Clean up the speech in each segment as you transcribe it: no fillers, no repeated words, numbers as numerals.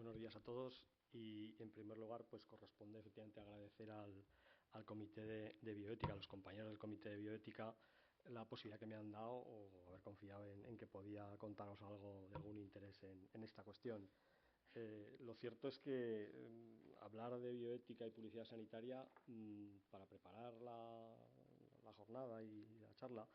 Buenos días a todos y, en primer lugar, pues corresponde efectivamente agradecer al Comité de Bioética, a los compañeros del Comité de Bioética, la posibilidad que me han dado o haber confiado en que podía contaros algo de algún interés en esta cuestión. Lo cierto es que hablar de bioética y publicidad sanitaria, para preparar la jornada y la charla,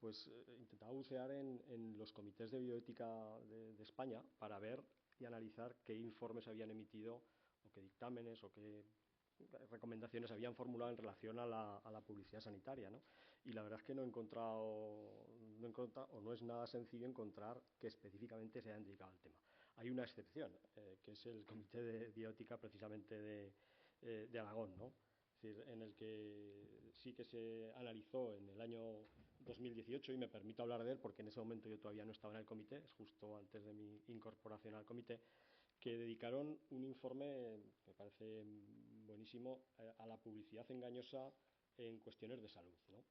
pues intentaba bucear en los comités de bioética de España para ver y analizar qué informes habían emitido o qué dictámenes o qué recomendaciones habían formulado en relación a la publicidad sanitaria, ¿no? Y la verdad es que no he encontrado o no es nada sencillo encontrar que específicamente se hayan dedicado al tema. Hay una excepción, que es el Comité de Bioética precisamente de Aragón, ¿no? Es decir, en el que sí que se analizó en el año 2018, y me permito hablar de él porque en ese momento yo todavía no estaba en el comité, es justo antes de mi incorporación al comité, que dedicaron un informe, me parece buenísimo, a la publicidad engañosa en cuestiones de salud, ¿no?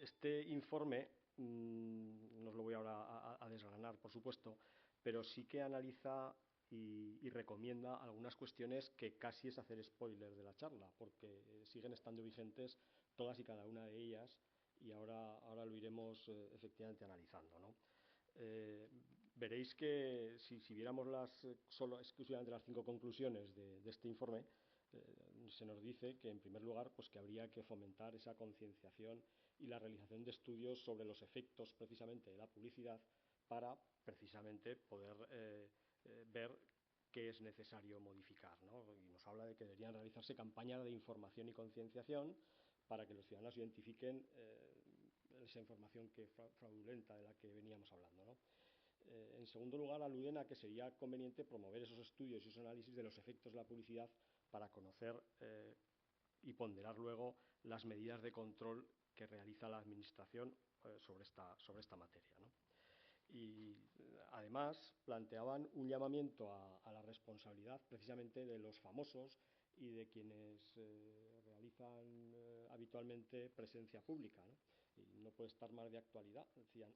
Este informe, no os lo voy ahora a desgranar, por supuesto, pero sí que analiza y recomienda algunas cuestiones que casi es hacer spoiler de la charla, porque siguen estando vigentes todas y cada una de ellas, y ahora lo iremos efectivamente analizando, ¿no? Veréis que si viéramos solo exclusivamente las 5 conclusiones de este informe, se nos dice que, en primer lugar, pues que habría que fomentar esa concienciación y la realización de estudios sobre los efectos precisamente de la publicidad para precisamente poder ver qué es necesario modificar, ¿no? Y nos habla de que deberían realizarse campañas de información y concienciación para que los ciudadanos identifiquen esa información fraudulenta de la que veníamos hablando, ¿no? En segundo lugar, aluden a que sería conveniente promover esos estudios y esos análisis de los efectos de la publicidad para conocer y ponderar luego las medidas de control que realiza la Administración sobre esta materia, ¿no? Y además planteaban un llamamiento a la responsabilidad precisamente de los famosos y de quienes realizan habitualmente presencia pública, ¿no? Y no puede estar más de actualidad. Decían,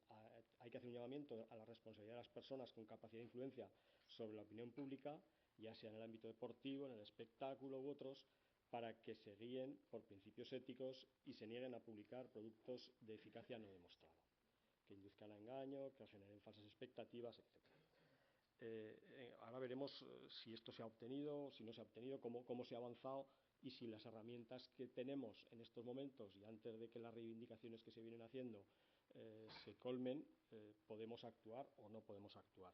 hay que hacer un llamamiento a la responsabilidad de las personas con capacidad de influencia sobre la opinión pública, ya sea en el ámbito deportivo, en el espectáculo u otros, para que se guíen por principios éticos y se nieguen a publicar productos de eficacia no demostrada, que induzcan a engaño, que generen falsas expectativas, etc. Ahora veremos si esto se ha obtenido, si no se ha obtenido, cómo se ha avanzado y si las herramientas que tenemos en estos momentos y antes de que las reivindicaciones que se vienen haciendo se colmen, podemos actuar o no podemos actuar.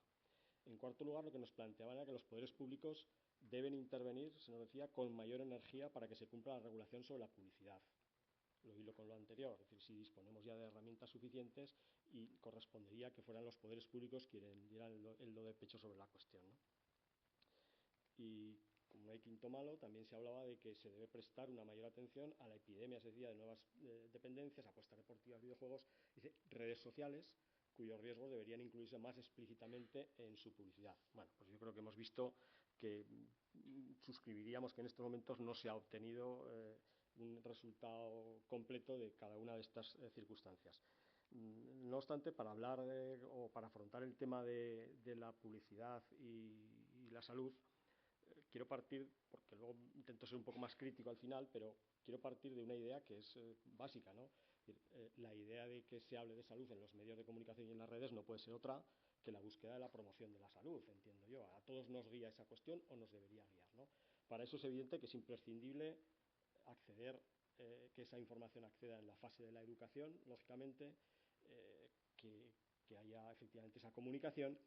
En cuarto lugar, lo que nos planteaban era que los poderes públicos deben intervenir, se nos decía, con mayor energía para que se cumpla la regulación sobre la publicidad. Lo hilo con lo anterior, es decir, si disponemos ya de herramientas suficientes, y correspondería que fueran los poderes públicos quienes dieran el do de pecho sobre la cuestión, ¿no? Y como no hay quinto malo, también se hablaba de que se debe prestar una mayor atención a la epidemia, se decía, de nuevas dependencias, apuestas deportivas, videojuegos, dice, redes sociales, cuyos riesgos deberían incluirse más explícitamente en su publicidad. Bueno, pues yo creo que hemos visto que suscribiríamos que en estos momentos no se ha obtenido un resultado completo de cada una de estas circunstancias. No obstante, para hablar o para afrontar el tema de la publicidad y la salud, quiero partir, porque luego intento ser un poco más crítico al final, pero quiero partir de una idea que es básica, ¿no? La idea de que se hable de salud en los medios de comunicación y en las redes no puede ser otra que la búsqueda de la promoción de la salud, entiendo yo. A todos nos guía esa cuestión o nos debería guiar, ¿no? Para eso es evidente que es imprescindible acceder, que esa información acceda en la fase de la educación, lógicamente, que haya efectivamente esa comunicación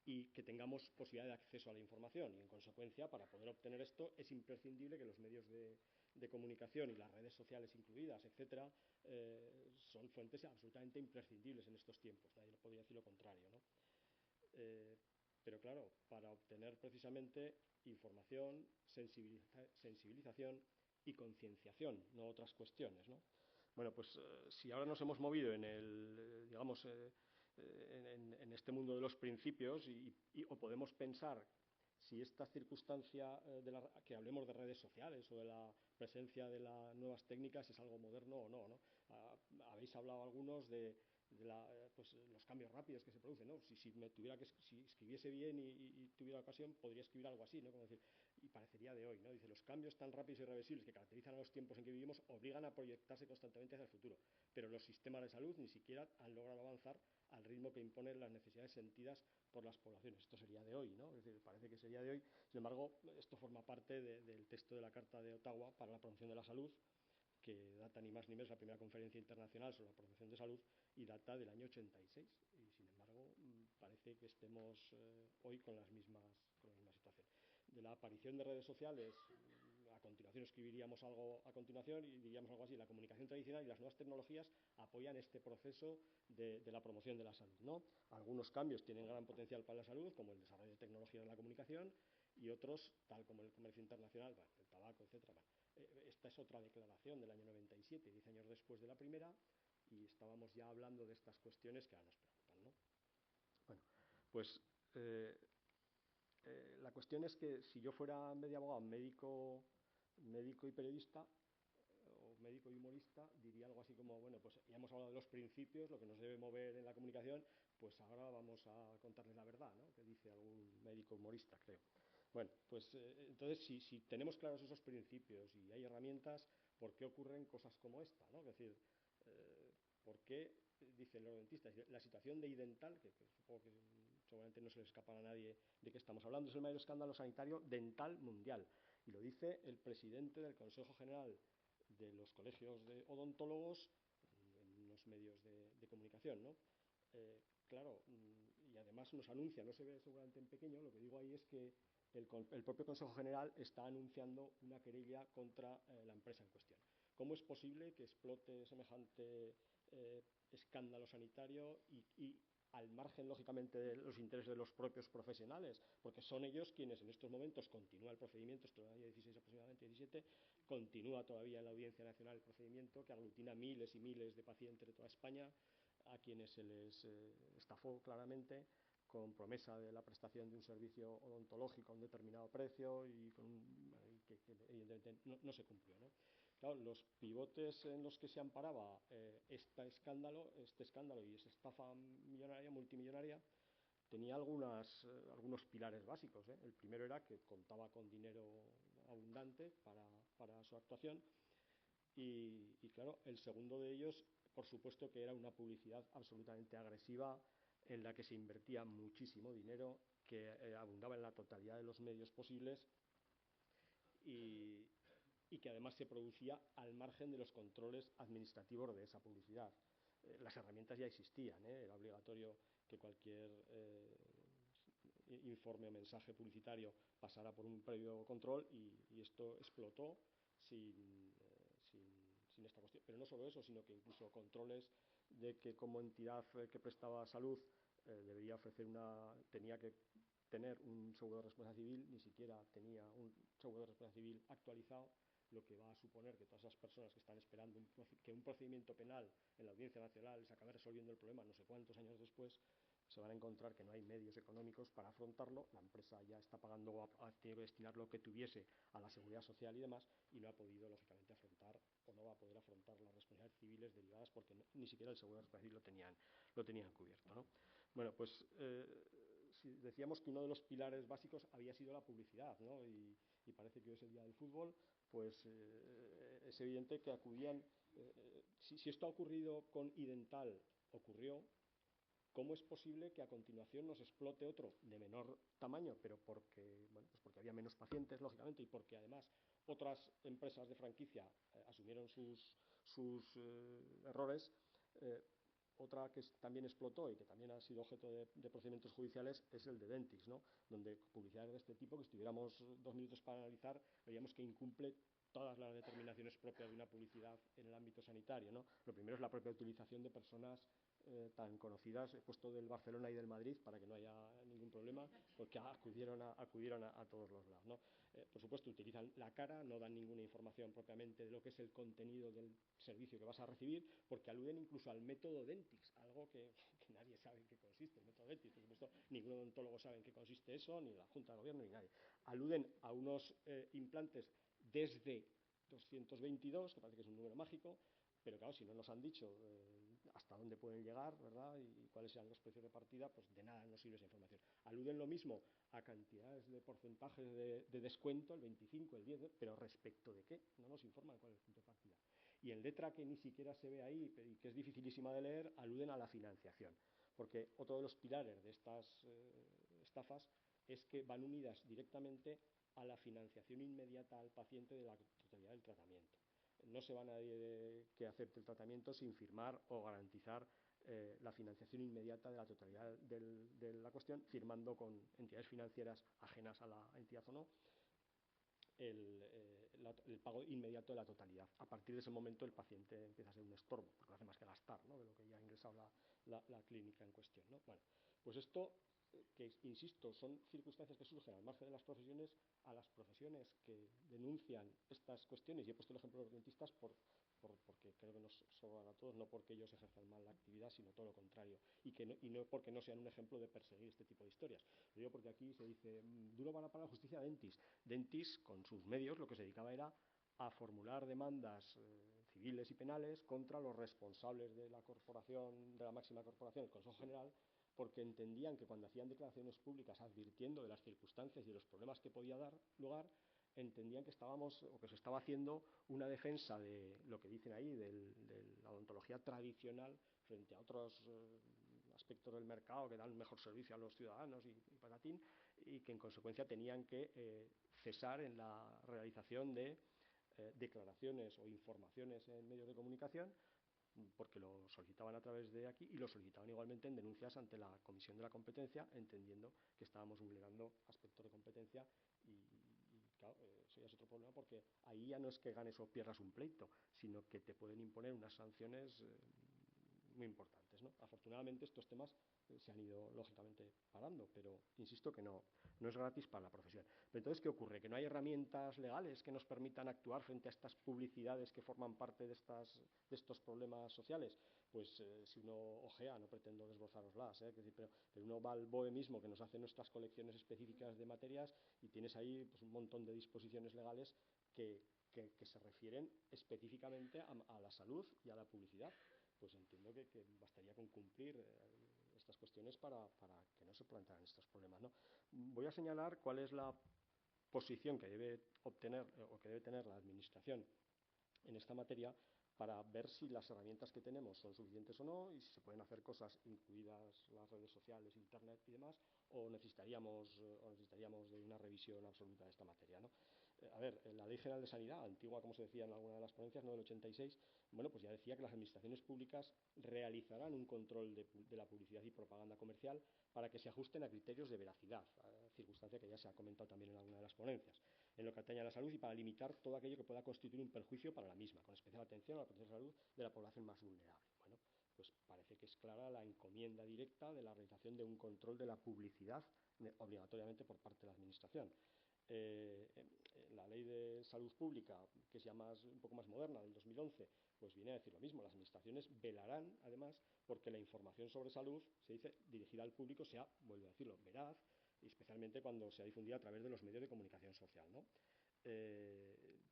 y que tengamos posibilidad de acceso a la información. Y, en consecuencia, para poder obtener esto, es imprescindible que los medios de comunicación y las redes sociales incluidas, etcétera, son fuentes absolutamente imprescindibles en estos tiempos. Nadie podría decir lo contrario, ¿no? Pero claro, para obtener precisamente información, sensibilización y concienciación, no otras cuestiones, ¿no? Bueno, pues si ahora nos hemos movido en el, digamos, en este mundo de los principios o podemos pensar si esta circunstancia que hablemos de redes sociales o de la presencia de las nuevas técnicas es algo moderno o no, ¿no? Habéis hablado algunos de pues, los cambios rápidos que se producen, ¿no? Si escribiese bien y tuviera ocasión, podría escribir algo así, ¿no? Como decir, y parecería de hoy, ¿no? Dice, los cambios tan rápidos y irreversibles que caracterizan a los tiempos en que vivimos obligan a proyectarse constantemente hacia el futuro, pero los sistemas de salud ni siquiera han logrado avanzar al ritmo que imponen las necesidades sentidas por las poblaciones. Esto sería de hoy, ¿no? Es decir, parece que sería de hoy. Sin embargo, esto forma parte del texto de la Carta de Ottawa para la promoción de la salud, que data ni más ni menos la primera conferencia internacional sobre la promoción de salud y data del año 86. Y sin embargo, parece que estemos hoy con la misma situación. De la aparición de redes sociales, a continuación escribiríamos algo a continuación y diríamos algo así: la comunicación tradicional y las nuevas tecnologías apoyan este proceso de la promoción de la salud, ¿no? Algunos cambios tienen gran potencial para la salud, como el desarrollo de tecnologías de la comunicación, y otros, tal como el comercio internacional, bueno, el tabaco, etcétera. Bueno, esta es otra declaración del año 97, 10 años después de la primera, y estábamos ya hablando de estas cuestiones que ahora nos preocupan, ¿no? Bueno, pues la cuestión es que si yo fuera medio abogado, médico y periodista, o médico y humorista, diría algo así como, bueno, pues ya hemos hablado de los principios, lo que nos debe mover en la comunicación, pues ahora vamos a contarles la verdad, ¿no? Que dice algún médico humorista, creo. Bueno, pues entonces, si tenemos claros esos principios y hay herramientas, ¿por qué ocurren cosas como esta, ¿no? Es decir, ¿por qué, dicen los dentistas, la situación de idental, que supongo que seguramente no se le escapa a nadie de qué estamos hablando, es el mayor escándalo sanitario dental mundial? Y lo dice el presidente del Consejo General de los colegios de odontólogos en unos medios de comunicación, ¿no? Claro, y además nos anuncia, no se ve seguramente en pequeño, lo que digo ahí es que el propio Consejo General está anunciando una querella contra la empresa en cuestión. ¿Cómo es posible que explote semejante escándalo sanitario y al margen, lógicamente, de los intereses de los propios profesionales? Porque son ellos quienes en estos momentos continúa el procedimiento, esto en el año 16 aproximadamente, 17, continúa todavía en la Audiencia Nacional el procedimiento que aglutina miles y miles de pacientes de toda España, a quienes se les estafó claramente con promesa de la prestación de un servicio odontológico a un determinado precio y que evidentemente no se cumplió, ¿no? Claro, los pivotes en los que se amparaba este escándalo y esa estafa millonaria, multimillonaria, tenía algunos pilares básicos, ¿eh? El primero era que contaba con dinero abundante para su actuación y claro, el segundo de ellos, por supuesto, que era una publicidad absolutamente agresiva en la que se invertía muchísimo dinero, que abundaba en la totalidad de los medios posibles y que además se producía al margen de los controles administrativos de esa publicidad. Las herramientas ya existían, era obligatorio que cualquier informe o mensaje publicitario pasara por un previo control y esto explotó sin esta cuestión. Pero no solo eso, sino que incluso controles de que como entidad que prestaba salud tenía que tener un seguro de responsabilidad civil, ni siquiera tenía un seguro de responsabilidad civil actualizado, lo que va a suponer que todas esas personas que están esperando que un procedimiento penal en la Audiencia Nacional se acabe resolviendo el problema no sé cuántos años después, se van a encontrar que no hay medios económicos para afrontarlo. La empresa ya está pagando, ha tenido que destinar lo que tuviese a la seguridad social y demás, y no ha podido, lógicamente, afrontar o no va a poder afrontar las responsabilidades civiles derivadas porque ni siquiera el seguro de responsabilidad civil lo tenían cubierto, ¿no? Bueno, pues si decíamos que uno de los pilares básicos había sido la publicidad, ¿no? Y parece que hoy es el día del fútbol, pues es evidente que acudían. Si esto ha ocurrido con Idental, ocurrió. ¿Cómo es posible que a continuación nos explote otro de menor tamaño, pero porque había menos pacientes, lógicamente, y porque además otras empresas de franquicia asumieron sus errores? Otra que también explotó y que también ha sido objeto de procedimientos judiciales es el de Dentix, ¿no? Donde publicidades de este tipo, que estuviéramos 2 minutos para analizar, veíamos que incumple todas las determinaciones propias de una publicidad en el ámbito sanitario, ¿no? Lo primero es la propia utilización de personas tan conocidas, he puesto del Barcelona y del Madrid para que no haya ningún problema, porque acudieron a todos los lados, ¿no? Por supuesto, utilizan la cara, no dan ninguna información propiamente de lo que es el contenido del servicio que vas a recibir, porque aluden incluso al método Dentix, algo que nadie sabe en qué consiste el método Dentix. Por supuesto, ningún odontólogo sabe en qué consiste eso, ni la Junta de Gobierno, ni nadie. Aluden a unos implantes desde 222, que parece que es un número mágico, pero claro, si no nos han dicho hasta dónde pueden llegar, ¿verdad? Y cuáles sean los precios de partida, pues de nada nos sirve esa información. Aluden lo mismo a cantidades de porcentajes de descuento, el 25, el 10, pero respecto de qué, no nos informan cuál es el punto de partida. Y en letra que ni siquiera se ve ahí y que es dificilísima de leer, aluden a la financiación, porque otro de los pilares de estas estafas es que van unidas directamente a la financiación inmediata al paciente de la totalidad del tratamiento. No se va nadie que acepte el tratamiento sin firmar o garantizar la financiación inmediata de la totalidad de la cuestión, firmando con entidades financieras ajenas a la entidad o no el pago inmediato de la totalidad. A partir de ese momento el paciente empieza a ser un estorbo, porque no hace más que gastar, ¿no?, de lo que ya ha ingresado la clínica en cuestión, ¿no? Bueno, pues esto, que insisto, son circunstancias que surgen al margen de las profesiones, a las profesiones que denuncian estas cuestiones, y he puesto el ejemplo de los dentistas porque creo que nos sobran a todos, no porque ellos ejerzan mal la actividad, sino todo lo contrario, y no porque no sean un ejemplo de perseguir este tipo de historias. Lo digo porque aquí se dice, duro para la justicia Dentis. Dentis, con sus medios, lo que se dedicaba era a formular demandas civiles y penales contra los responsables de la corporación, de la máxima corporación, el Consejo General, porque entendían que cuando hacían declaraciones públicas advirtiendo de las circunstancias y de los problemas que podía dar lugar, entendían que estábamos, o que se estaba haciendo una defensa de lo que dicen ahí, de la odontología tradicional frente a otros aspectos del mercado que dan mejor servicio a los ciudadanos y patatín, y que en consecuencia tenían que cesar en la realización de declaraciones o informaciones en medios de comunicación, porque lo solicitaban a través de aquí y lo solicitaban igualmente en denuncias ante la Comisión de la Competencia, entendiendo que estábamos vulnerando aspectos de competencia y claro, eso ya es otro problema, porque ahí ya no es que ganes o pierdas un pleito, sino que te pueden imponer unas sanciones muy importantes, ¿no? Afortunadamente estos temas se han ido lógicamente parando, pero insisto que no es gratis para la profesión. Pero entonces, ¿qué ocurre? ¿Que no hay herramientas legales que nos permitan actuar frente a estas publicidades que forman parte de estos problemas sociales? Pues si uno ojea, no pretendo desbrozároslas, pero uno va al BOE mismo, que nos hace nuestras colecciones específicas de materias, y tienes ahí pues, un montón de disposiciones legales que se refieren específicamente a la salud y a la publicidad. Pues entiendo que bastaría con cumplir estas cuestiones para que no se plantearan estos problemas, ¿no? Voy a señalar cuál es la posición que debe obtener o que debe tener la Administración en esta materia, para ver si las herramientas que tenemos son suficientes o no, y si se pueden hacer cosas, incluidas las redes sociales, internet y demás, o necesitaríamos de una revisión absoluta de esta materia, ¿no? A ver, la Ley General de Sanidad, antigua, como se decía en alguna de las ponencias, ¿no?, del 86, bueno, pues ya decía que las administraciones públicas realizarán un control de la publicidad y propaganda comercial para que se ajusten a criterios de veracidad, circunstancia que ya se ha comentado también en alguna de las ponencias, en lo que atañe a la salud, y para limitar todo aquello que pueda constituir un perjuicio para la misma, con especial atención a la protección de la salud de la población más vulnerable. Bueno, pues parece que es clara la encomienda directa de la realización de un control de la publicidad obligatoriamente por parte de la Administración. La Ley de Salud Pública, que es ya un poco más moderna, del 2011, pues viene a decir lo mismo. Las administraciones velarán, además, porque la información sobre salud, se dice, dirigida al público sea, vuelvo a decirlo, veraz, y especialmente cuando sea difundida a través de los medios de comunicación social, ¿no?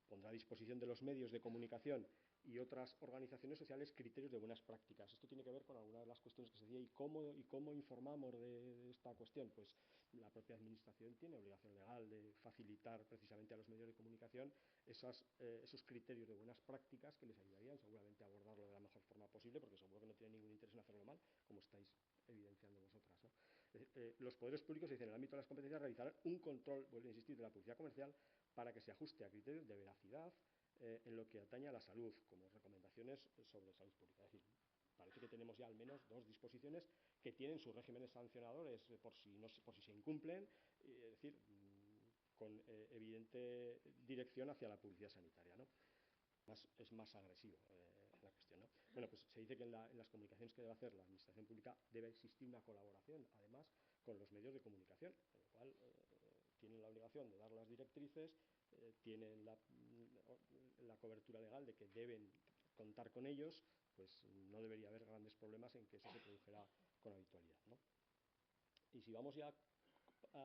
Pondrá a disposición de los medios de comunicación y otras organizaciones sociales criterios de buenas prácticas. Esto tiene que ver con algunas de las cuestiones que se decía. ¿Y cómo informamos de esta cuestión? Pues la propia Administración tiene obligación legal de facilitar precisamente a los medios de comunicación esos criterios de buenas prácticas que les ayudarían seguramente a abordarlo de la mejor forma posible, porque seguro que no tienen ningún interés en hacerlo mal, como estáis evidenciando vosotras, ¿no? Los poderes públicos, dicen, en el ámbito de las competencias, realizarán un control, vuelvo a insistir, de la publicidad comercial para que se ajuste a criterios de veracidad en lo que atañe a la salud, como recomendaciones sobre salud pública. Es decir, parece que tenemos ya al menos dos disposiciones que tienen sus regímenes sancionadores por si se incumplen, es decir, con evidente dirección hacia la publicidad sanitaria, ¿no? Es más agresivo la cuestión, ¿no? Bueno, pues se dice que en las comunicaciones que debe hacer la Administración Pública debe existir una colaboración, además, con los medios de comunicación, con lo cual tienen la obligación de dar las directrices, tienen la cobertura legal de que deben contar con ellos, pues no debería haber grandes problemas en que eso se produjera con habitualidad, ¿no? Y si vamos ya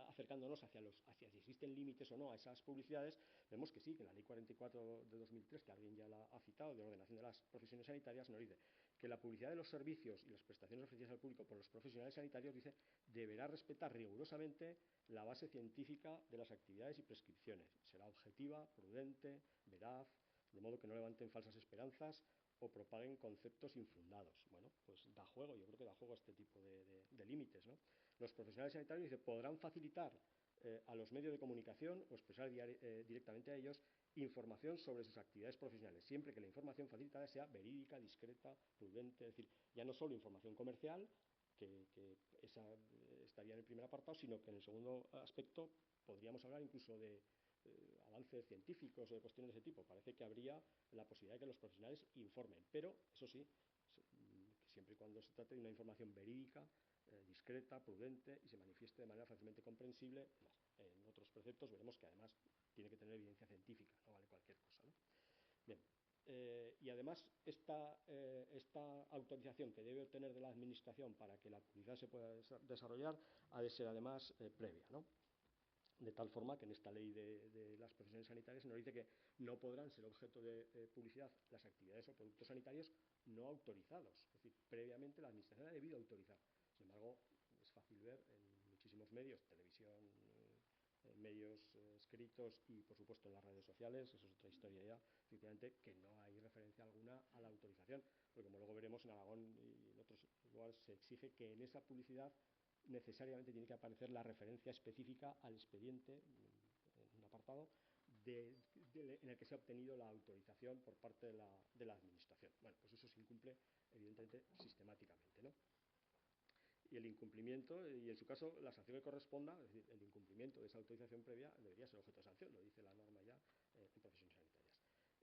acercándonos hacia si existen límites o no a esas publicidades, vemos que sí, que la Ley 44 de 2003, que alguien ya la ha citado, de ordenación de las profesiones sanitarias, nos dice que la publicidad de los servicios y las prestaciones ofrecidas al público por los profesionales sanitarios, dice, deberá respetar rigurosamente la base científica de las actividades y prescripciones. Será objetiva, prudente, veraz, de modo que no levanten falsas esperanzas o propaguen conceptos infundados. Bueno, pues da juego, yo creo que da juego a este tipo de límites, ¿no? Los profesionales sanitarios, dice, podrán facilitar a los medios de comunicación o expresar directamente a ellos información sobre sus actividades profesionales, siempre que la información facilitada sea verídica, discreta, prudente, es decir, ya no solo información comercial, que esa estaría en el primer apartado, sino que en el segundo aspecto podríamos hablar incluso de avances científicos o de cuestiones de ese tipo. Parece que habría la posibilidad de que los profesionales informen, pero eso sí, siempre y cuando se trate de una información verídica, discreta, prudente y se manifieste de manera fácilmente comprensible. En otros preceptos veremos que además tiene que tener evidencia científica, no vale cualquier cosa, ¿no? Bien, y además esta autorización que debe obtener de la Administración para que la publicidad se pueda desarrollar ha de ser además previa, ¿no? De tal forma que en esta ley de las profesiones sanitarias nos dice que no podrán ser objeto de publicidad las actividades o productos sanitarios no autorizados. Es decir, previamente la Administración ha debido autorizar. Sin embargo, es fácil ver en muchísimos medios, televisión, medios escritos y, por supuesto, en las redes sociales, eso es otra historia ya, efectivamente, que no hay referencia alguna a la autorización, porque como luego veremos en Aragón y en otros lugares se exige que en esa publicidad necesariamente tiene que aparecer la referencia específica al expediente, en un apartado, en el que se ha obtenido la autorización por parte de la Administración. Bueno, pues eso se incumple, evidentemente, sistemáticamente, ¿no? Y el incumplimiento, y en su caso la sanción que corresponda, es decir, el incumplimiento de esa autorización previa debería ser objeto de sanción, lo dice la norma ya en profesiones sanitarias.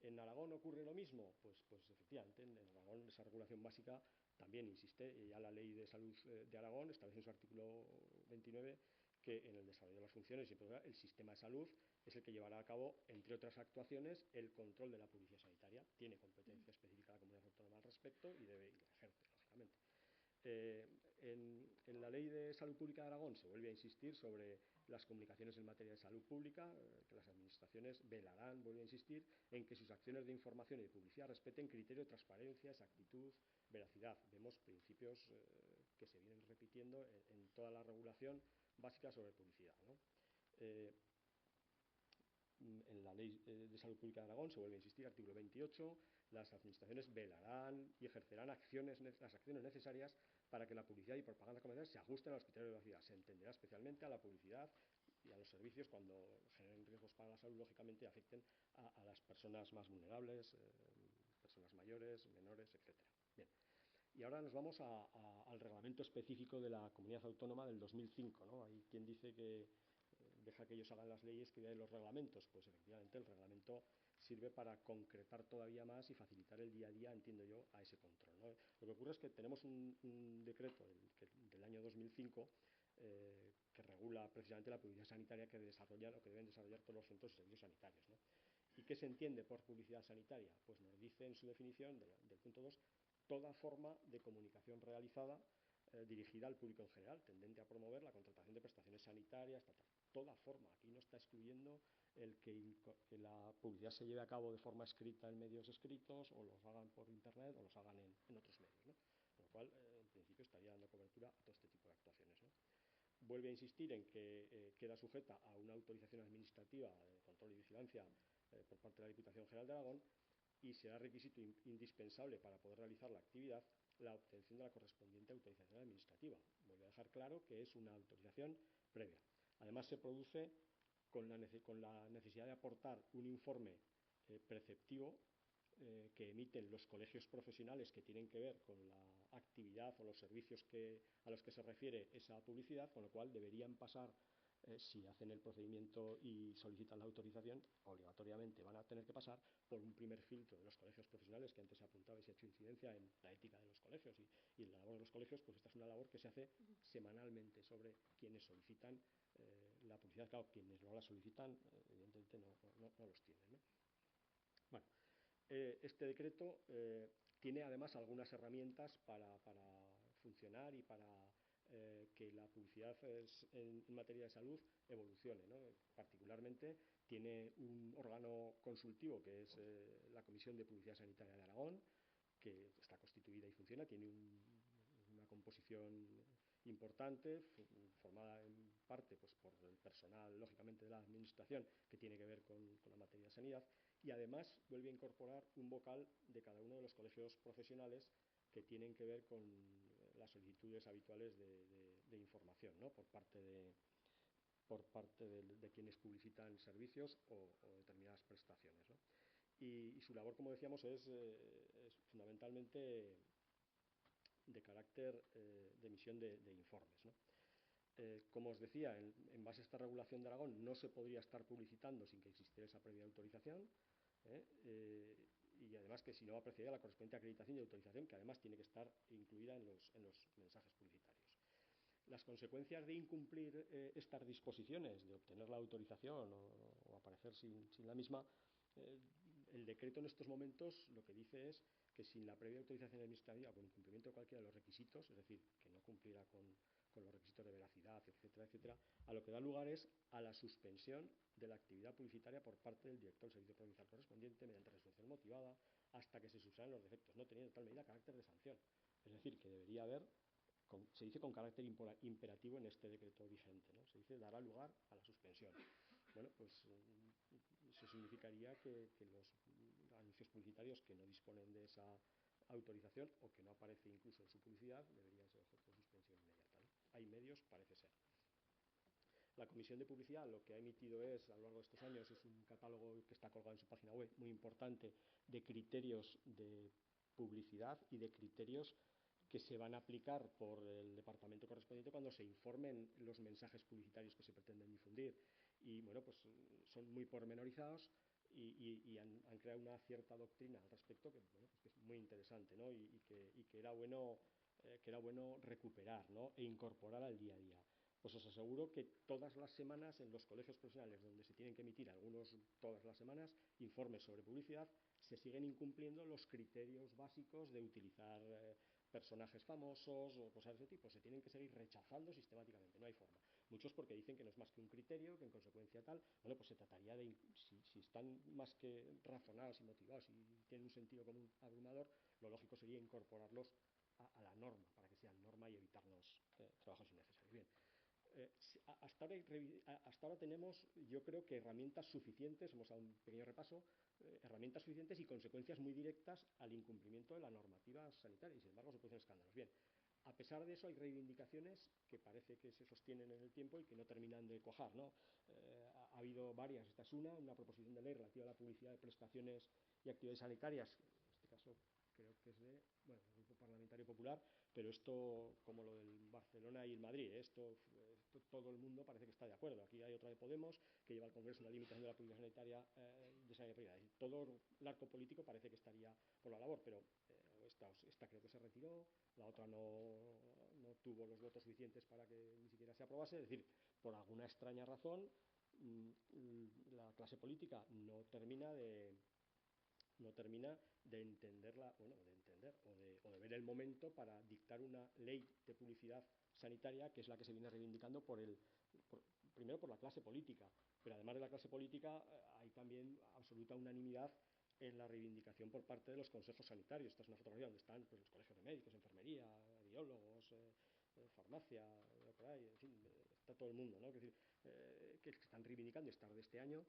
¿En Aragón ocurre lo mismo? Pues efectivamente, en Aragón esa regulación básica también insiste, ya la Ley de Salud de Aragón establece en su artículo 29 que en el desarrollo de las funciones y el sistema de salud es el que llevará a cabo, entre otras actuaciones, el control de la publicidad sanitaria. Tiene competencia específica la comunidad autónoma al respecto y la ejerce, lógicamente. En la Ley de Salud Pública de Aragón se vuelve a insistir sobre las comunicaciones en materia de salud pública, que las administraciones velarán, vuelve a insistir, en que sus acciones de información y de publicidad respeten criterios de transparencia, exactitud, veracidad. Vemos principios que se vienen repitiendo en toda la regulación básica sobre publicidad, ¿no? En la Ley de Salud Pública de Aragón se vuelve a insistir, artículo 28, las administraciones velarán y ejercerán las acciones necesarias para que la publicidad y propaganda comercial se ajusten a los criterios de veracidad. Se entenderá especialmente a la publicidad y a los servicios cuando generen riesgos para la salud, lógicamente, y afecten a las personas más vulnerables, personas mayores, menores, etcétera. Bien. Y ahora nos vamos al reglamento específico de la Comunidad Autónoma del 2005, ¿no? Hay quien dice que deja que ellos hagan las leyes que den los reglamentos. Pues efectivamente el reglamento sirve para concretar todavía más y facilitar el día a día, entiendo yo, a ese control, ¿no? Lo que ocurre es que tenemos un decreto del año 2005 que regula precisamente la publicidad sanitaria que desarrollan o que deben desarrollar todos los centros y servicios sanitarios, ¿no? ¿Y qué se entiende por publicidad sanitaria? Pues nos dice en su definición del punto 2, toda forma de comunicación realizada dirigida al público en general, tendente a promover la contratación de prestaciones sanitarias, toda forma. Aquí no está excluyendo el que la publicidad se lleve a cabo de forma escrita en medios escritos, o los hagan por internet, o los hagan en otros medios, ¿no? Con lo cual, en principio, estaría dando cobertura a todo este tipo de actuaciones, ¿no? Vuelve a insistir en que queda sujeta a una autorización administrativa de control y vigilancia por parte de la Diputación General de Aragón, y será requisito indispensable para poder realizar la actividad la obtención de la correspondiente autorización administrativa. Vuelve a dejar claro que es una autorización previa. Además, se produce con la necesidad de aportar un informe preceptivo que emiten los colegios profesionales que tienen que ver con la actividad o los servicios a los que se refiere esa publicidad, con lo cual deberían pasar, si hacen el procedimiento y solicitan la autorización, obligatoriamente van a tener que pasar por un primer filtro de los colegios profesionales, que antes se apuntaba y se ha hecho incidencia en la ética de los colegios y la labor de los colegios. Pues esta es una labor que se hace semanalmente sobre quienes solicitan la publicidad. Claro, quienes no la solicitan, evidentemente no los tienen, ¿no? Bueno, este decreto tiene además algunas herramientas para funcionar y para que la publicidad en materia de salud evolucione, ¿no? Particularmente tiene un órgano consultivo que es la Comisión de Publicidad Sanitaria de Aragón, que está constituida y funciona, tiene una composición importante, formada en parte pues, por el personal, lógicamente, de la Administración, que tiene que ver con la materia de sanidad, y además vuelve a incorporar un vocal de cada uno de los colegios profesionales que tienen que ver con las solicitudes habituales de información, ¿no? por parte de quienes publicitan servicios o determinadas prestaciones, ¿no? Y su labor, como decíamos, es fundamentalmente de carácter de emisión de informes, ¿no? Como os decía, en base a esta regulación de Aragón no se podría estar publicitando sin que existiera esa previa autorización, y además que si no apreciaría la correspondiente acreditación y autorización, que además tiene que estar incluida en los mensajes publicitarios. Las consecuencias de incumplir estas disposiciones, de obtener la autorización o aparecer sin la misma, el decreto en estos momentos lo que dice es que sin la previa autorización administrativa, con incumplimiento de cualquiera de los requisitos, es decir, que no cumpliera con los requisitos de veracidad, etcétera, etcétera, a lo que da lugar es a la suspensión de la actividad publicitaria por parte del director del servicio provincial correspondiente mediante resolución motivada hasta que se subsanen los defectos, no teniendo tal medida carácter de sanción. Es decir, que debería haber, se dice con carácter imperativo en este decreto vigente, ¿no? Se dice dará lugar a la suspensión. Bueno, pues eso significaría que los anuncios publicitarios que no disponen de esa autorización o que no aparece incluso en su publicidad deberían ser objeto de suspensión inmediata, ¿no? Hay medios, parece ser. La Comisión de Publicidad lo que ha emitido es, a lo largo de estos años, es un catálogo que está colgado en su página web muy importante de criterios de publicidad y de criterios que se van a aplicar por el departamento correspondiente cuando se informen los mensajes publicitarios que se pretenden difundir. Y bueno, pues son muy pormenorizados y han creado una cierta doctrina al respecto que, bueno, pues que es muy interesante, ¿no? y que era bueno recuperar, ¿no? E incorporar al día a día. Pues os aseguro que todas las semanas en los colegios profesionales donde se tienen que emitir, algunos todas las semanas, informes sobre publicidad, se siguen incumpliendo los criterios básicos de utilizar personajes famosos o cosas de ese tipo. Se tienen que seguir rechazando sistemáticamente, no hay forma. Muchos porque dicen que no es más que un criterio, que en consecuencia tal, bueno, pues se trataría de, si están más que razonados y motivados y tienen un sentido común abrumador, lo lógico sería incorporarlos a la norma, para que sean norma y evitarnos trabajos innecesarios. Bien. Hasta ahora tenemos, yo creo que herramientas suficientes, hemos dado un pequeño repaso, herramientas suficientes y consecuencias muy directas al incumplimiento de la normativa sanitaria, y sin embargo se producen escándalos. Bien, a pesar de eso hay reivindicaciones que parece que se sostienen en el tiempo y que no terminan de cuajar, ¿no? Ha habido varias, esta es una proposición de ley relativa a la publicidad de prestaciones y actividades sanitarias, en este caso creo que es del Grupo Parlamentario Popular, pero esto, como lo del Barcelona y el Madrid, esto todo el mundo parece que está de acuerdo. Aquí hay otra de Podemos que lleva al Congreso una limitación de la publicidad sanitaria de sanidad privada. Todo el arco político parece que estaría por la labor, pero esta creo que se retiró, la otra no tuvo los votos suficientes para que ni siquiera se aprobase. Es decir, por alguna extraña razón, la clase política no termina de entenderla, bueno, de entender o de ver el momento para dictar una ley de publicidad sanitaria, que es la que se viene reivindicando primero por la clase política, pero además de la clase política hay también absoluta unanimidad en la reivindicación por parte de los consejos sanitarios. Esta es una fotografía donde están pues, los colegios de médicos, enfermería, biólogos, farmacia, por ahí, en fin, está todo el mundo, ¿no? Es decir, que están reivindicando, y es tarde este año,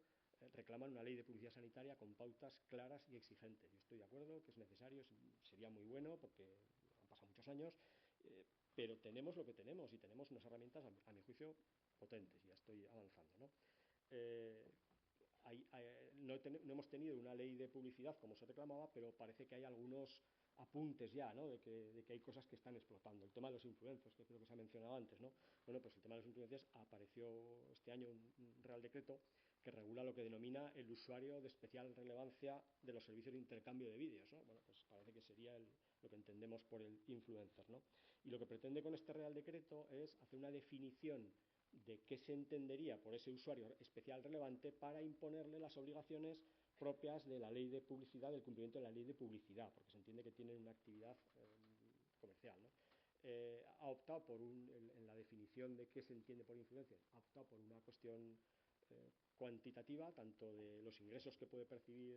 reclaman una ley de publicidad sanitaria con pautas claras y exigentes. Yo estoy de acuerdo que es necesario, sería muy bueno porque han pasado muchos años, pero tenemos lo que tenemos y tenemos unas herramientas, a mi juicio, potentes. Ya estoy avanzando, ¿no? No hemos tenido una ley de publicidad como se reclamaba, pero parece que hay algunos apuntes ya, ¿no? de que hay cosas que están explotando. El tema de los influencers, que creo que se ha mencionado antes, ¿no? Bueno, pues el tema de los influencers apareció este año un Real Decreto que regula lo que denomina el usuario de especial relevancia de los servicios de intercambio de vídeos, ¿no? Bueno, pues parece que sería lo que entendemos por el influencer, ¿no? Y lo que pretende con este Real Decreto es hacer una definición de qué se entendería por ese usuario especial relevante para imponerle las obligaciones propias de la ley de publicidad, del cumplimiento de la ley de publicidad, porque se entiende que tienen una actividad comercial, ¿no? Ha optado en la definición de qué se entiende por influencia, ha optado por una cuestión cuantitativa, tanto de los ingresos que puede percibir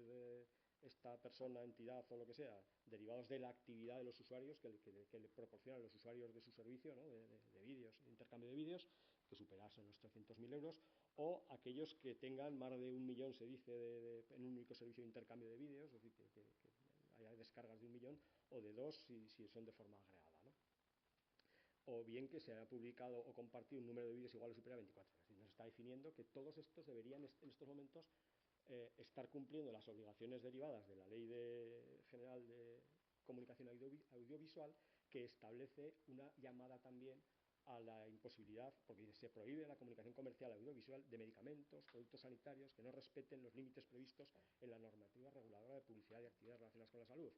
esta persona, entidad o lo que sea, derivados de la actividad de los usuarios que le proporcionan los usuarios de su servicio, ¿no? de vídeos, de intercambio de vídeos, que superasen los 300.000 euros, o aquellos que tengan más de 1 millón, se dice, en un único servicio de intercambio de vídeos, es decir, que haya descargas de 1 millón, o de 2 si son de forma agregada, ¿no? O bien que se haya publicado o compartido un número de vídeos igual o superior a 24 horas. Y nos está definiendo que todos estos deberían en estos momentos estar cumpliendo las obligaciones derivadas de la Ley General de Comunicación Audiovisual, que establece una llamada también a la imposibilidad, porque se prohíbe la comunicación comercial audiovisual de medicamentos, productos sanitarios que no respeten los límites previstos en la normativa reguladora de publicidad y actividades relacionadas con la salud.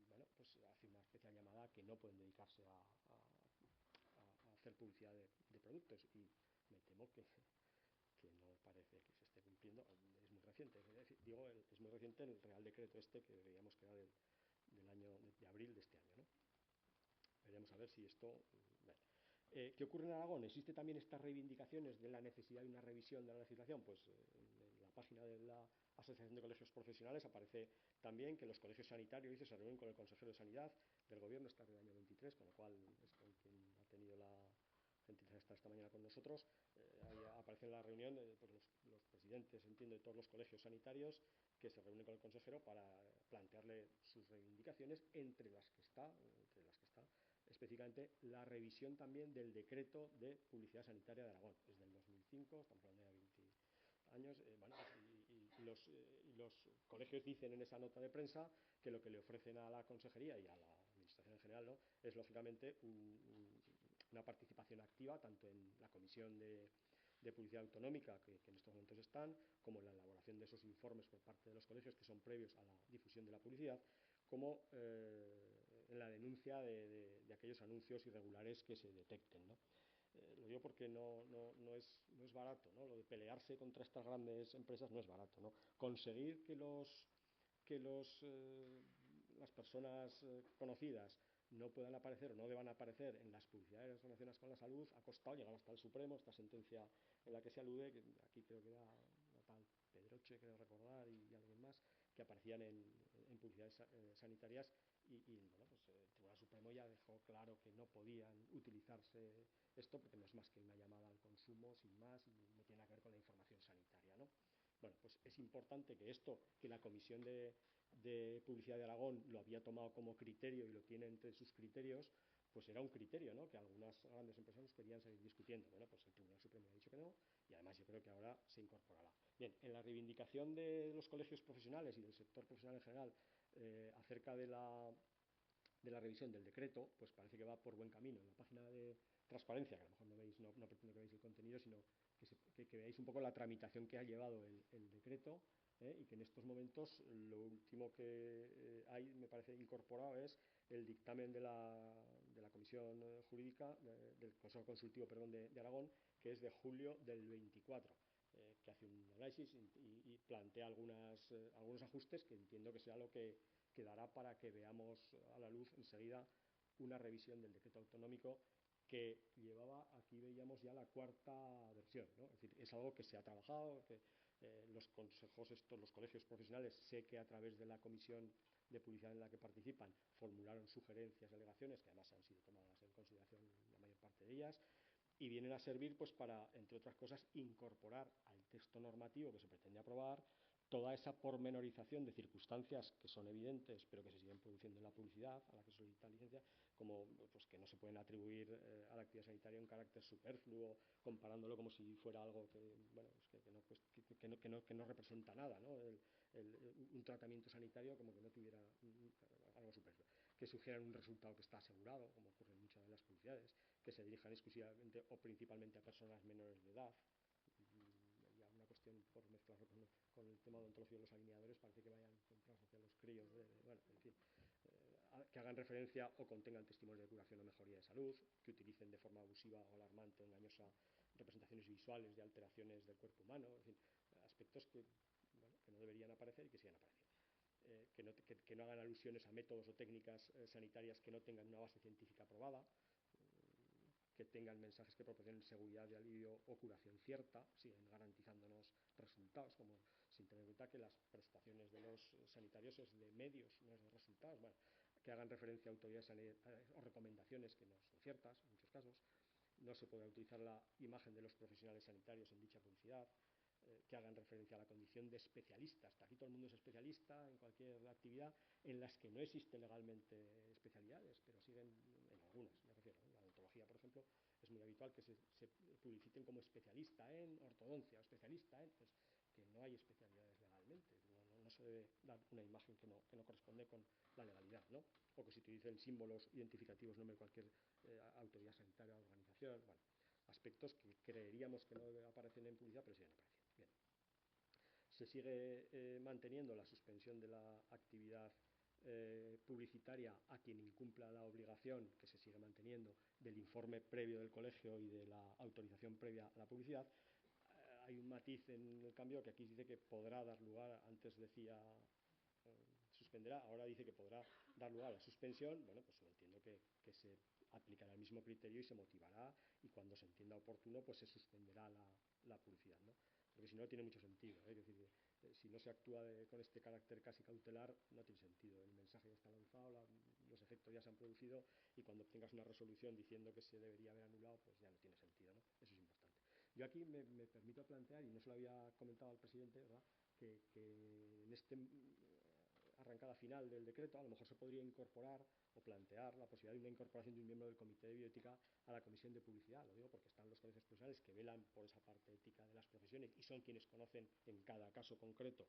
Bueno, pues hace una especial llamada a que no pueden dedicarse a hacer publicidad de productos, y me temo que no parece que se esté cumpliendo. Es muy reciente, es muy reciente el Real Decreto que veíamos que era del año de abril de este año, ¿no? Veremos a ver si esto... Bueno. ¿Qué ocurre en Aragón? ¿Existe también estas reivindicaciones de la necesidad de una revisión de la legislación? Pues en la página de la Asociación de Colegios Profesionales aparece también que los colegios sanitarios se reúnen con el consejero de Sanidad del Gobierno hasta el año 23, con lo cual es con quien ha tenido la gentileza de estar esta mañana con nosotros. Ahí aparece en la reunión pues los presidentes, entiendo, de todos los colegios sanitarios, que se reúnen con el consejero para plantearle sus reivindicaciones, entre las que está específicamente la revisión también del decreto de publicidad sanitaria de Aragón. Es del 2005, estamos hablando de 20 años. Bueno, y los colegios dicen en esa nota de prensa que lo que le ofrecen a la consejería y a la administración en general, ¿no?, es lógicamente una participación activa tanto en la comisión de publicidad autonómica que en estos momentos están, como en la elaboración de esos informes por parte de los colegios que son previos a la difusión de la publicidad, como en la denuncia de aquellos anuncios irregulares que se detecten, ¿no? Lo digo porque no es barato, ¿no? Lo de pelearse contra estas grandes empresas no es barato, ¿no? Conseguir que las personas conocidas no puedan aparecer o no deban aparecer en las publicidades relacionadas con la salud ha costado llegar hasta el Supremo, esta sentencia en la que se alude, que aquí creo que era la tal Pedroche, creo recordar, y alguien más, que aparecían en publicidades sanitarias, y bueno, pues el Tribunal Supremo ya dejó claro que no podían utilizarse esto porque no es más que una llamada al consumo, sin más, y no tiene nada que ver con la información sanitaria, ¿no? Bueno, pues es importante que que la Comisión de Publicidad de Aragón lo había tomado como criterio y lo tiene entre sus criterios, pues era un criterio, ¿no?, que algunas grandes empresas querían seguir discutiendo. Bueno, pues el Tribunal Supremo ha dicho que no, y además yo creo que ahora se incorporará. Bien, en la reivindicación de los colegios profesionales y del sector profesional en general acerca de la revisión del decreto, pues parece que va por buen camino. En la página de transparencia, que a lo mejor no veis, no pretendo que veáis el contenido, sino que veáis un poco la tramitación que ha llevado el decreto, y que en estos momentos lo último que hay, me parece, incorporado es el dictamen de la Comisión Jurídica, del Consejo Consultivo, perdón, de Aragón, que es de julio del 24, que hace un análisis y plantea algunos ajustes que entiendo que sea lo que dará para que veamos a la luz enseguida una revisión del decreto autonómico que llevaba, aquí veíamos ya la cuarta versión, ¿no? Es decir, es algo que se ha trabajado, que los consejos los colegios profesionales, sé que a través de la comisión de publicidad en la que participan, formularon sugerencias y alegaciones que además han sido tomadas en consideración la mayor parte de ellas, y vienen a servir pues para, entre otras cosas, incorporar al texto normativo que se pretende aprobar toda esa pormenorización de circunstancias que son evidentes pero que se siguen produciendo en la publicidad a la que solicita licencia, como pues que no se pueden atribuir a la actividad sanitaria un carácter superfluo, comparándolo como si fuera algo que, bueno, pues que no representa nada, ¿no? Un tratamiento sanitario como que no tuviera algo superfluo, que sugieran un resultado que está asegurado, como ocurre en muchas de las publicidades, que se dirijan exclusivamente o principalmente a personas menores de edad. Ya una cuestión por mezclarlo con el tema odontológico de los alineadores, parece que vayan centrados hacia los críos, bueno, en fin, que hagan referencia o contengan testimonios de curación o mejoría de salud, que utilicen de forma abusiva o alarmante o engañosa representaciones visuales de alteraciones del cuerpo humano, en fin, aspectos que no deberían aparecer y que siguen apareciendo. Que no hagan alusiones a métodos o técnicas sanitarias que no tengan una base científica probada, que tengan mensajes que proporcionen seguridad de alivio o curación cierta, siguen garantizándonos resultados, como sin tener en cuenta que las prestaciones de los sanitarios es de medios, no es de resultados. Bueno, que hagan referencia a autoridades sanitarias o recomendaciones que no son ciertas en muchos casos. No se podrá utilizar la imagen de los profesionales sanitarios en dicha publicidad. Que hagan referencia a la condición de especialistas. Aquí todo el mundo es especialista en cualquier actividad en las que no existen legalmente especialidades, pero siguen en algunas, me refiero. En la odontología, por ejemplo, es muy habitual que se publiciten como especialista en ortodoncia o especialista en... Pues, que no hay especialidades legalmente, no se debe dar una imagen que no corresponde con la legalidad, ¿no? O que se utilicen símbolos identificativos, nombre de cualquier autoridad sanitaria o organización, bueno, aspectos que creeríamos que no aparecen en publicidad, pero siguen apareciendo. Bien. Se sigue manteniendo la suspensión de la actividad publicitaria a quien incumpla la obligación, que se sigue manteniendo, del informe previo del colegio y de la autorización previa a la publicidad. Hay un matiz en el cambio que aquí dice que podrá dar lugar, antes decía suspenderá, ahora dice que podrá dar lugar a la suspensión. Bueno, pues entiendo que se aplicará el mismo criterio y se motivará, y cuando se entienda oportuno pues se suspenderá la publicidad, ¿no? Porque si no, tiene mucho sentido, ¿eh? Es decir, si no se actúa con este carácter casi cautelar, no tiene sentido. El mensaje ya está lanzado, los efectos ya se han producido, y cuando obtengas una resolución diciendo que se debería haber anulado, pues ya no tiene sentido, ¿no? Eso es importante. Yo aquí me permito plantear, y no se lo había comentado al presidente, ¿verdad?, que en esta arrancada final del decreto a lo mejor se podría incorporar o plantear la posibilidad de una incorporación de un miembro del Comité de Bioética a la Comisión de Publicidad. Lo digo porque están los colegios profesionales que velan por esa parte ética de las profesiones y son quienes conocen en cada caso concreto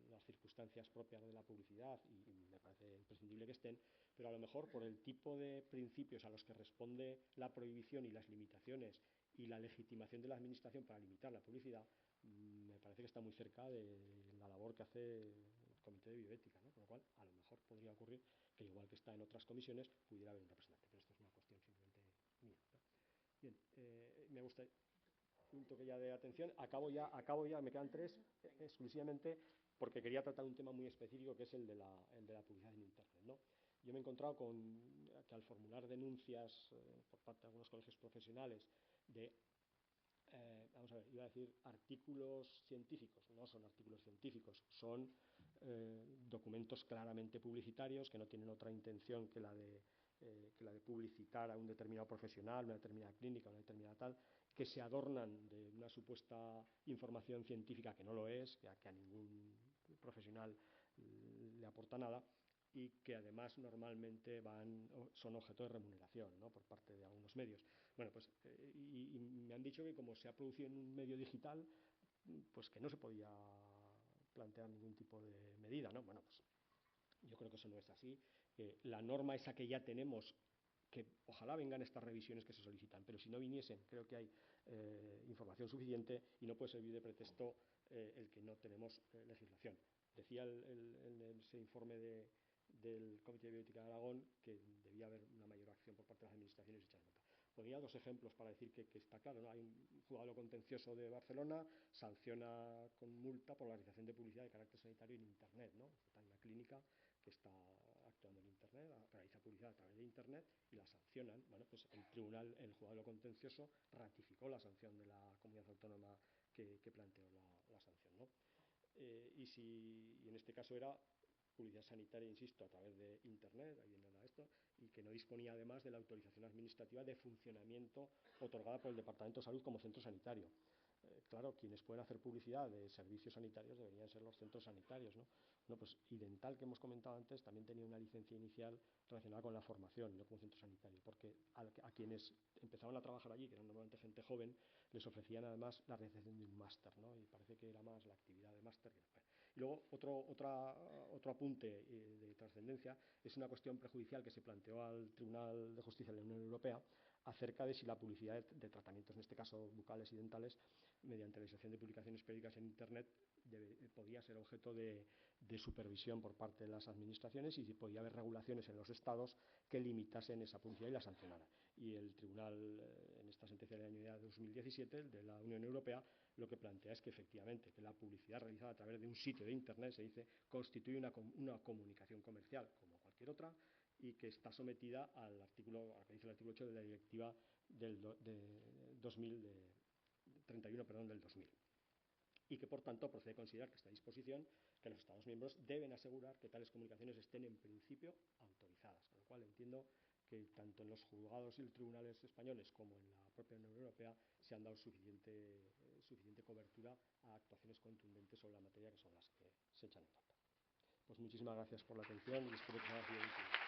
las circunstancias propias de la publicidad, y me parece imprescindible que estén, pero a lo mejor por el tipo de principios a los que responde la prohibición y las limitaciones y la legitimación de la administración para limitar la publicidad, me parece que está muy cerca de la labor que hace el Comité de Bioética, ¿no? Con lo cual, a lo mejor podría ocurrir que, igual que está en otras comisiones, pudiera haber un representante, pero esto es una cuestión simplemente mía, ¿no? Bien, me gusta un toque ya de atención. Acabo ya, me quedan 3 exclusivamente porque quería tratar un tema muy específico, que es el de la publicidad en Internet, ¿no? Yo me he encontrado con que al formular denuncias por parte de algunos colegios profesionales de vamos a ver, iba a decir artículos científicos, no son artículos científicos, son documentos claramente publicitarios que no tienen otra intención que la de publicitar a un determinado profesional, una determinada clínica, una determinada tal, que se adornan de una supuesta información científica que no lo es, que a ningún profesional le aporta nada, y que además normalmente son objeto de remuneración, ¿no?, por parte de algunos medios. Bueno, pues y me han dicho que como se ha producido en un medio digital, pues que no se podía plantear ningún tipo de medida, ¿no? Bueno, pues yo creo que eso no es así. La norma esa que ya tenemos, que ojalá vengan estas revisiones que se solicitan, pero si no viniesen, creo que hay información suficiente y no puede servir de pretexto el que no tenemos legislación. Decía en ese informe del Comité de Bioética de Aragón que debía haber una mayor acción por parte de las administraciones hechas nota. Ponía 2 ejemplos para decir que está claro, ¿no? Hay un juzgado contencioso de Barcelona, sanciona con multa por la realización de publicidad de carácter sanitario en Internet, ¿no? Hay una clínica que está actuando en Internet, realiza publicidad a través de Internet y la sancionan. Bueno, pues el tribunal, el juzgado contencioso, ratificó la sanción de la comunidad autónoma que planteó la sanción, ¿no? Y en este caso era publicidad sanitaria, insisto, a través de Internet, ahí viene esto, y que no disponía además de la autorización administrativa de funcionamiento otorgada por el Departamento de Salud como centro sanitario. Claro, quienes pueden hacer publicidad de servicios sanitarios deberían ser los centros sanitarios, ¿no? Bueno, pues Idental, que hemos comentado antes, también tenía una licencia inicial relacionada con la formación, no como centro sanitario, porque a quienes empezaban a trabajar allí, que eran normalmente gente joven, les ofrecían además la realización de un máster, ¿no? Y parece que era más la actividad de máster que no. Y luego otro apunte de trascendencia es una cuestión prejudicial que se planteó al Tribunal de Justicia de la Unión Europea acerca de si la publicidad de tratamientos, en este caso bucales y dentales, mediante la realización de publicaciones periódicas en Internet, podía ser objeto de supervisión por parte de las administraciones, y si podía haber regulaciones en los estados que limitasen esa publicidad y la sancionaran. Y el Tribunal, en esta sentencia del año 2017 de la Unión Europea, lo que plantea es que efectivamente que la publicidad realizada a través de un sitio de Internet, se dice, constituye una comunicación comercial como cualquier otra, y que está sometida al artículo, a lo que dice el artículo 8 de la Directiva del 31, perdón, del 2000. Y que, por tanto, procede a considerar que esta disposición, que los Estados miembros deben asegurar que tales comunicaciones estén en principio autorizadas, con lo cual entiendo que tanto en los juzgados y los tribunales españoles como en la propia Unión Europea se han dado suficiente cobertura a actuaciones contundentes sobre la materia, que son las que se echan en falta. Pues muchísimas gracias por la atención y espero que os haya sido útil.